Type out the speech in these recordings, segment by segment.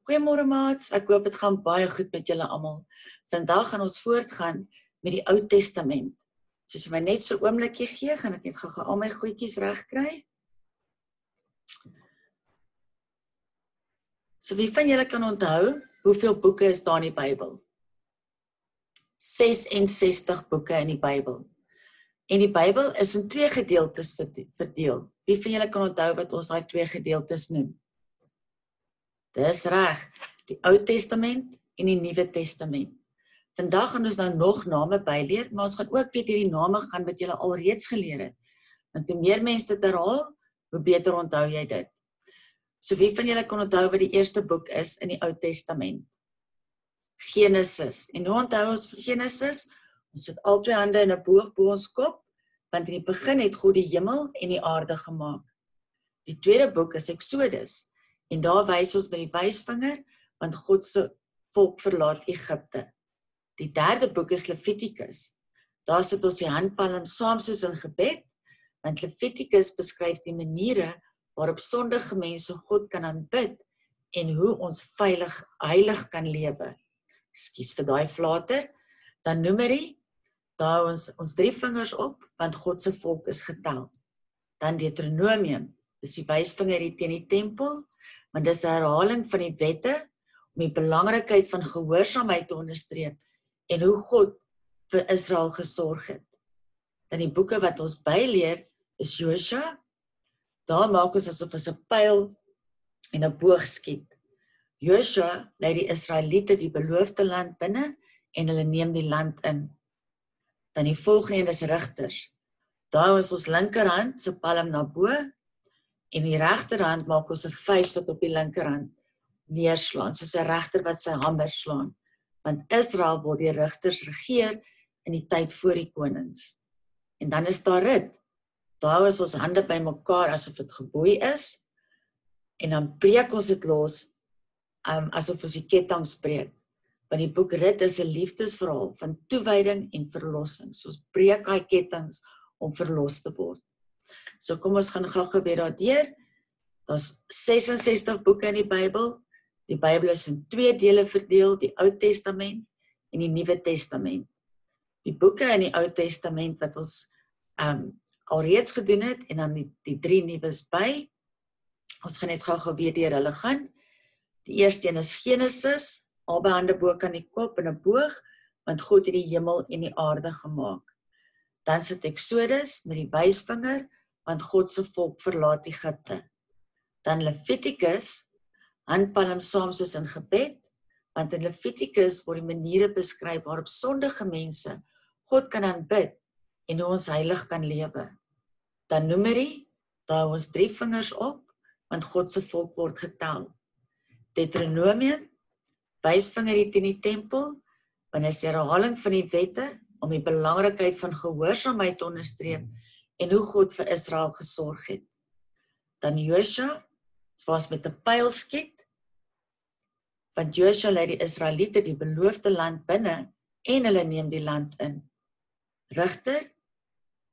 Goeiemôre maats, ek hoop dit gaan baie goed met julle almal. Vandag gaan ons voortgaan met die Ou Testament. So as jy my net so 'n oombliekie gee, gaan ek net gou al my goedjies reg kry. So wie van julle kan onthou hoeveel boeke is daar in die Bybel? 66 boeke in die Bybel. En die Bybel is in 2 gedeeltes verdeel. Wie van julle kan onthou wat ons daai 2 gedeeltes noem? Dis reg, die Ou Testament en die Nuwe Testament. Vandag gaan ons nou nog name byleer, maar ons gaan ook weer hierdie name gaan wat julle al reeds geleer het. Want hoe meer mense dit herhaal, hoe beter onthou jy dit. So wie van julle kan onthou wat die eerste boek is in die Ou Testament? Genesis. En hoe onthou ons vir Genesis? Ons sit al 2 hande in 'n boog bo ons kop, want in die begin het God die hemel en die aarde gemaak. Die tweede boek is Exodus. En daar wys ons met die wysvinger, want God se volk verlaat Egipte. Die derde boek is Levitikus. Daar sit ons die handpalm saam soos in gebed, want Levitikus beskryf die maniere waarop sondige mense God kan aanbid en hoe ons heilig kan lewe. Ekskuus vir daai flater. Dan Numeri, daar hou ons 3 vingers op, want God se volk is getel. Dan Deuteronomium, dis die wysvinger hier teen die tempel, want dis 'n herhaling van die wette om die belangrikheid van gehoorsaamheid te onderstreep en hoe God vir Israel gesorg het. Dan die boeke wat ons byleer is Josua. Daar maak ons asof ons 'n pyl en 'n boog skiet. Josua lei die Israeliete die beloofde land binne en hulle neem die land in. Dan die volgende is Rigters. Daar hou ons linkerhand se palm na bo en die regterhand maak ons 'n vuis wat op die linkerhand neerslaan, soos 'n regter wat sy hamer slaan. Want Israel word die rigters regeer in die tyd voor die konings. En dan is daar Rut. Daar hou ons hande by mekaar asof dit geboei is en dan breek ons dit los asof ons die kettinge breek. Want die boek Rut is 'n liefdesverhaal van toewyding en verlossing. So ons breek daai kettinge om verlos te word. So kom ons gaan gou weer daardeur. Daar's 66 boeke in die Bybel. Die Bybel is in 2 dele verdeel, die Ou Testament en die Nuwe Testament. Die boeke in die Ou Testament wat ons alreeds gedoen het en dan die 3 nuus by. Ons gaan net gou weer deur hulle gaan. Die eerste een is Genesis, albei hande bo kan die kop en 'n boog, want God het die hemel en die aarde gemaak. Dan sit Exodus met die wysvinger, want God se volk verlaat Egipte. Dan Levitikus, handpalm saam soos in gebed, want in Levitikus word die maniere beskryf waarop sondige mense God kan aanbid en hoe ons heilig kan lewe. Dan Numeri, daar hou ons 3 vingers op, want God se volk word getel. Deuteronomium, wysvinger hier teen die tempel, want is die herhaling van die wette om die belangrikheid van gehoorsaamheid te onderstreep en hoe God vir Israel gesorg het. Dan Josua, was met 'n pyl skiet, want Josua lei die Israeliete die beloofde land binne en hulle neem die land in. Rigter,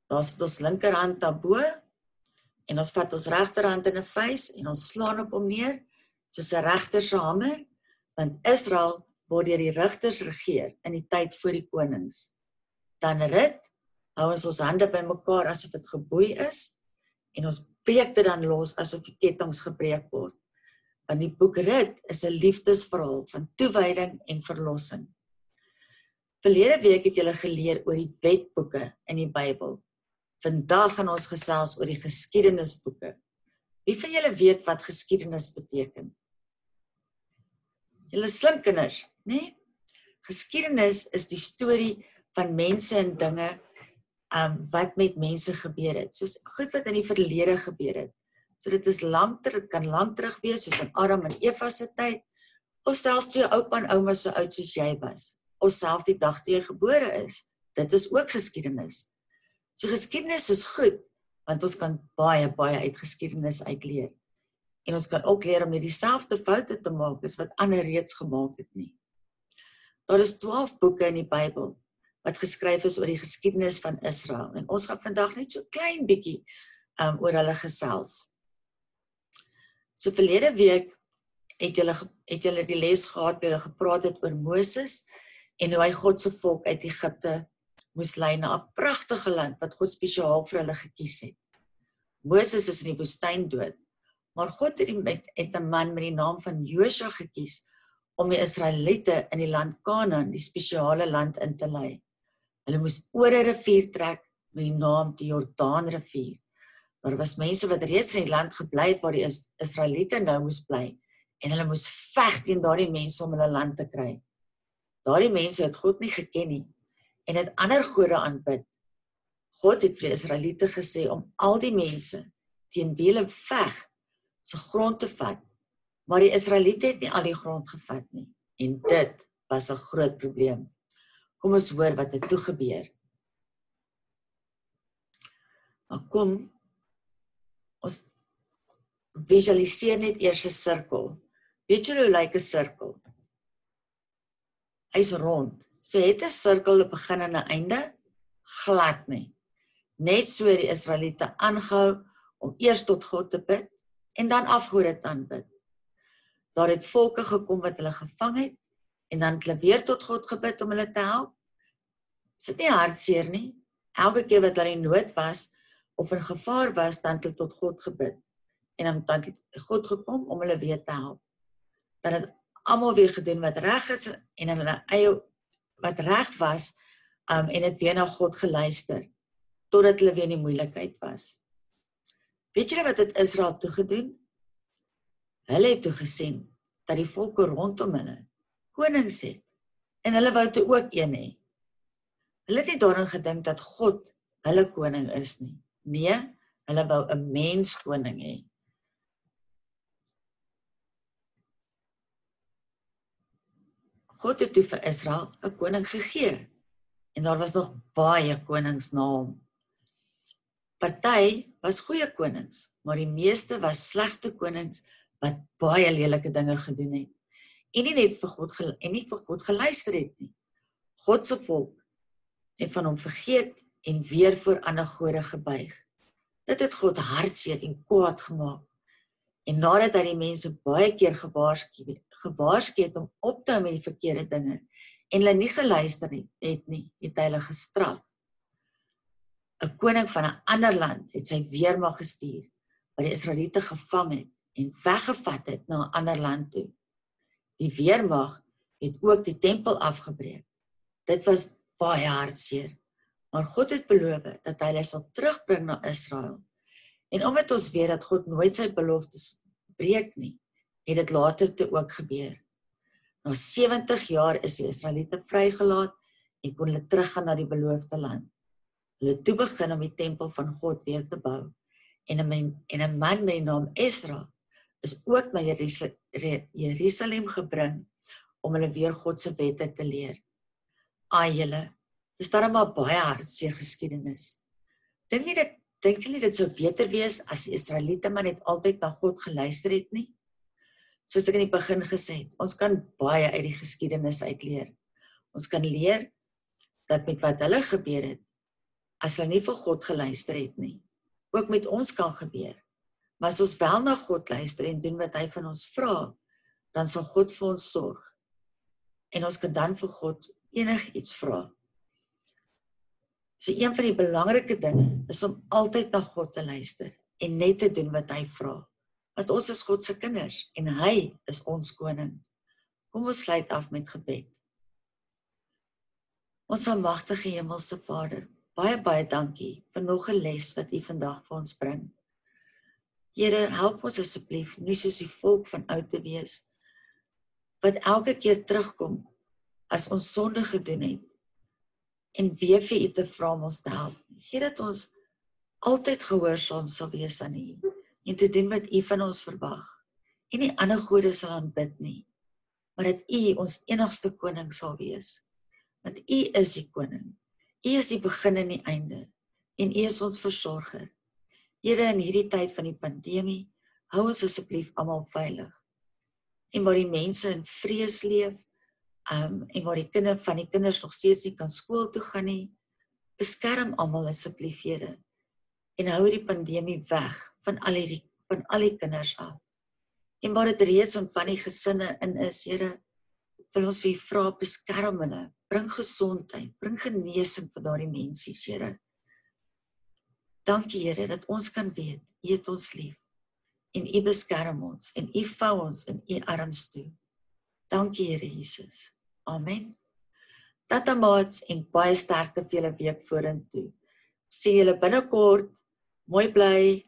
daar sit ons linkerhand daarbo en ons vat ons regterhand in 'n vuis en ons slaan op hom neer soos 'n regter se hamer, want Israel word deur die rigters regeer in die tyd voor die konings. Dan Rut, hou ons hande by mekaar asof dit geboei is en ons breek dit dan los asof die kettinge gebreek word. Want die boek Rut is 'n liefdesverhaal van toewyding en verlossing. Verlede week het julle geleer oor die wetboeke in die Bybel. Vandag gaan ons gesels oor die geskiedenisboeke. Wie van julle weet wat geskiedenis beteken? Julle slim kinders, né? Geskiedenis is die storie van mense en dinge wat met mense gebeur het, soos goed wat in die verlede gebeur het. So dit is dit kan lank terug wees, soos in Adam en Eva se tyd, of selfs toe jou oupa en ouma so oud soos jy was, of selfs die dag toe jy gebore is. Dit is ook geskiedenis. So geskiedenis is goed, want ons kan baie uit geskiedenis uitleer. En ons kan ook leer om nie dieselfde foute te maak as wat ander reeds gemaak het nie. Daar is 12 boeke in die Bybel wat geskryf is oor die geskiedenis van Israel. En ons gaan vandag net so klein bietjie oor hulle gesels. So verlede week het julle die les gehad, waar julle gepraat het oor Moses, en hoe hy God se volk uit Egipte moes lei na 'n pragtige land, wat God spesiaal vir hulle gekies het. Moses is in die woestyn dood, maar God het 'n man met die naam van Josua gekies, om die Israeliete in die land Kanaan, die spesiale land, in te lei. Hulle moes oor 'n rivier trek, met die naam die Jordaanrivier. Daar was mense wat reeds in die land gebly het, waar die Israeliete nou moes bly, en hulle moes veg teen daardie mense om hulle land te kry. Daardie mense het God nie geken nie, en het ander gode aanbid. God het vir die Israeliete gesê om al die mense teen wie hulle veg se grond te vat, maar die Israeliete het nie al die grond gevat nie, en dit was 'n groot probleem. Kom ons hoor wat het toe gebeur. Maar kom, ons visualiseer net eers 'n sirkel. Weet julle hoe lyk 'n sirkel? Hy's rond. So het 'n sirkel 'n begin en 'n einde? Glad nie. Net so die Israeliete aangehou om eers tot God te bid en dan afgode te aanbid. Daar het volke gekom wat hulle gevang het en dan het hulle weer tot God gebid om hulle te help. Is dit nie hartseer nie? Elke keer wat hulle in nood was of in gevaar was, dan het hulle tot God gebid. En dan het God gekom om hulle weer te help. Dan het almal weer gedoen wat reg is en in hulle eie wat reg was, en het weer na God geluister, totdat hulle weer in die moeilikheid was. Weet julle wat het Israel toegedoen? Hulle het toe gesien dat die volke rondom hulle konings het, en hulle wou toe ook een hê. Hulle het nie daaraan gedink dat God hulle koning is nie. Nee, hulle wou 'n mens koning hê. God het toe vir Israel 'n koning gegee, en daar was nog baie konings na hom. Party was goeie konings, maar die meeste was slegte konings, wat baie lelike dinge gedoen het, en nie vir God geluister het nie. God se volk het van hom vergeet, en weer voor ander gode gebuig. Dit het God hartseer en kwaad gemaak, en nadat hy die mense baie keer gewaarsku het om op te hou met die verkeerde dinge, en hulle nie geluister het nie, het hy hulle gestraf. 'n koning van 'n ander land het sy weermag gestuur, wat die Israeliete gevang het, en weggevat het na 'n ander land toe. Die weermag het ook die tempel afgebreek. Dit was baie hartseer, maar God het beloof dat hy hulle sal terugbring na Israel. En omdat ons weet dat God nooit sy beloftes breek nie, het dit later toe ook gebeur. Na 70 jaar is die Israeliete vrygelaat en kon hulle teruggaan na die beloofde land. Hulle het toe begin om die tempel van God weer te bou. En 'n man met die naam Esra is ook na Jerusalem gebring om hulle weer God se wette te leer. Julle, dis dan maar baie hartseer geskiedenis. Dink jy dit sou beter wees as die Israeliete maar net altyd na God geluister het nie? Soos ek in die begin gesê het, ons kan baie uit die geskiedenis uitleer. Ons kan leer dat met wat hulle gebeur het, as hulle nie vir God geluister het nie, ook met ons kan gebeur. Maar as ons wel na God luister en doen wat hy van ons vra, dan sal God vir ons sorg. En ons kan dan vir God enigiets vra. So een van die belangrike dinge is om altyd na God te luister en net te doen wat hy vra. Want ons is God se kinders en hy is ons koning. Kom ons sluit af met gebed. Ons almagtige hemelse Vader, baie dankie vir nog 'n les wat U vandag vir ons bring. Here, help ons asseblief nie soos die volk van oud te wees, wat elke keer terugkom as ons sonde gedoen het, en weer vir U te vra om ons te help. Gee dat ons altyd gehoorsaam sal wees aan U, en te doen wat U van ons verwag, en nie ander gode sal aanbid nie, maar dat U ons enigste koning sal wees, want U is die koning, U is die begin en die einde, en U is ons versorger. Here, in hierdie tyd van die pandemie, hou ons asseblief almal veilig, en waar die mense in vrees leef, en waar die kinders nog steeds nie kan skool toe gaan nie, beskerm almal asseblief, Here, en hou die pandemie weg van al die kinders af. en waar dit reeds van die gesinne in is, Here, wil ons vir U vra, beskerm hulle, bring gesondheid, bring genesing vir daardie mensies, Here. Dankie, Here, dat ons kan weet, U het ons lief, en U beskerm ons, en U vou ons in U arms toe. Dankie, Here Jesus. Amen. Tata maats, en baie sterkte vir julle week vorentoe. Sien julle binnekort. Mooi bly.